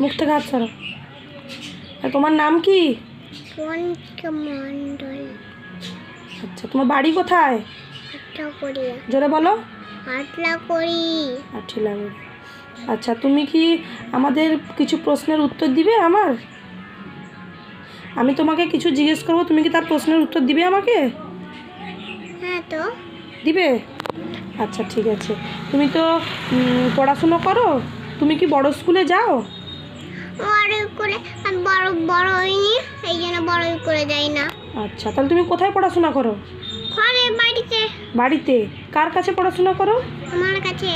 মুখ থেকে হাত সরাও। তোমার নাম কি? আচ্ছা, তোমার বাড়ি কোথায়? জোরে বলো। আটলাগুড়ি। আচ্ছা, তুমি কি আমাদের কিছু প্রশ্নের উত্তর দিবে? আমি তোমাকে কিছু জিজ্ঞেস করবো, তুমি কি তার প্রশ্নের উত্তর দিবে আমাকে? হ্যাঁ, তো দিবে। আচ্ছা, ঠিক আছে। তুমি তো পড়াশুনো করো, তুমি কি বড় স্কুলে যাও? বড় হইনি, এই জন্য বড় করে যাই না। আচ্ছা, তাহলে তুমি কোথায় পড়াশোনা করো? বাড়িতে। কার কাছে পড়াশোনা করো? আমার কাছে।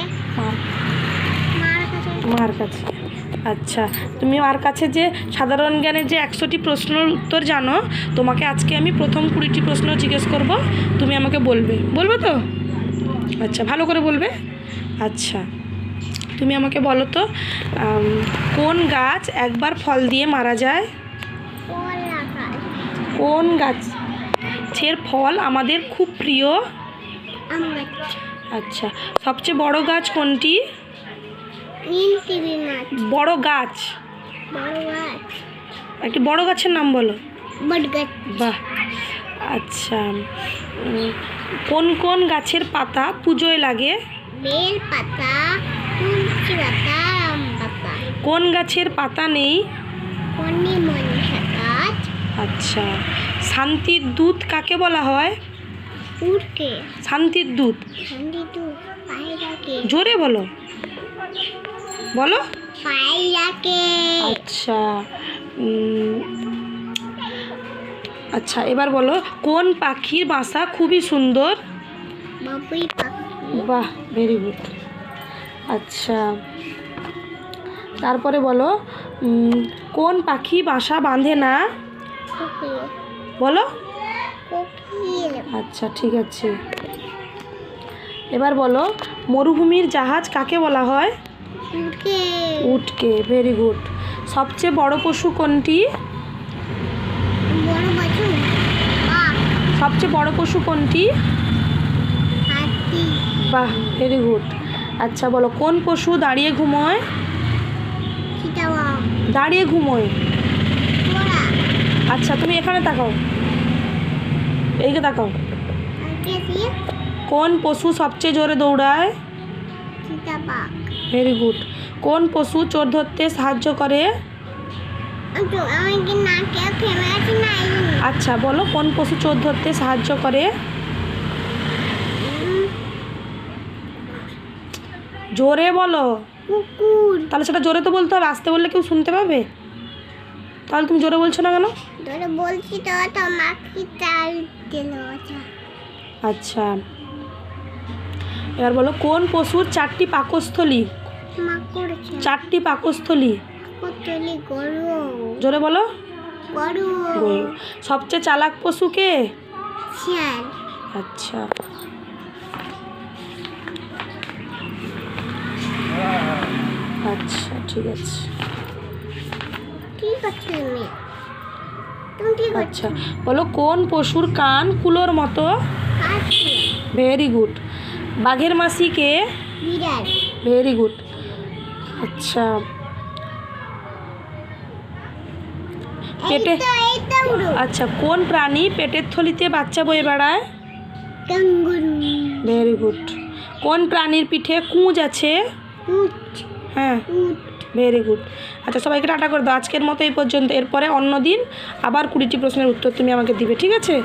মার কাছে। আচ্ছা, তুমি মার কাছে যে সাধারণ জ্ঞানের যে 100টি প্রশ্নের উত্তর জানো, তোমাকে আজকে আমি প্রথম 20টি প্রশ্ন জিজ্ঞেস করব, তুমি আমাকে বলবে তো? আচ্ছা, ভালো করে বলবে। আচ্ছা, তুমি আমাকে বলো তো, কোন গাছ একবার ফল দিয়ে মারা যায়? কোন গাছের ফল আমাদের খুব প্রিয়? আচ্ছা, সবচেয়ে বড় গাছ কোনটি? বড় গাছ। একটি বড় গাছের নাম বলো। বাহ। আচ্ছা, কোন কোন গাছের পাতা পুজোয় লাগে? বেল পাতা, তুলসী পাতা, আম পাতা। কোন গাছের পাতা নেই? গাছ। আচ্ছা, শান্তির দূত কাকে বলা হয়? শান্তির দূত। জোরে বলো। আচ্ছা, আচ্ছা, এবার বলো, কোন পাখির বাসা খুবই সুন্দর? বাহ, ভেরি গুড। আচ্ছা, তারপরে বলো, কোন পাখি বাসা বাঁধে না? বলো। আচ্ছা, ঠিক আছে। এবার বলো, মরুভূমির জাহাজ কাকে বলা হয়? উটকে। Very good. সবচেয়ে বড় পশু কোনটি? সবচেয়ে বড় পশু কোনটি? বাহ, ভেরি গুড। আচ্ছা, বলো, কোন পশু দাঁড়িয়ে ঘুমোয়? দাঁড়িয়ে ঘুমোয়। আচ্ছা, তুমি এখানে তাকাও, এইকে তাকাও। কোন পশু সবচেয়ে জোরে দৌড়ায়? Very good. কোন পশু চোর ধরতে সাহায্য করে? আচ্ছা, বলো, কোন পশু চোর ধরতে সাহায্য করে? জোরে বলো। কুকুর। তাহলে সেটা জোরে তো বলতে হবে, আস্তে বললে কেউ শুনতে পাবে। তাহলে তুমি জোরে বলছো না কেন? বলছি তো, তোমাকে চাল দিল। আচ্ছা, এবার বলো, কোন পশুর 4টি পাকস্থলী? 4টি পাকস্থলী। জোরে বলো। গরু। সবচেয়ে চালাক পশু কে? শিয়াল। আচ্ছা, আচ্ছা, ঠিক আছে। আচ্ছা, বলো, কোন পশুর কান কুলোর মতো? Very good. বাঘের মাসি কে? Very good. আচ্ছা, আচ্ছা, কোন প্রাণী পেটের থলিতে বাচ্চা বয়ে বেড়ায়? Very good. কোন প্রাণীর পিঠে কুঁজ আছে? হ্যাঁ, ভেরি গুড। আচ্ছা, সবাইকে টাটা করে দাও। আজকের মতো এই পর্যন্ত। এরপরে অন্য দিন আবার 20টি প্রশ্নের উত্তর তুমি আমাকে দিবে, ঠিক আছে?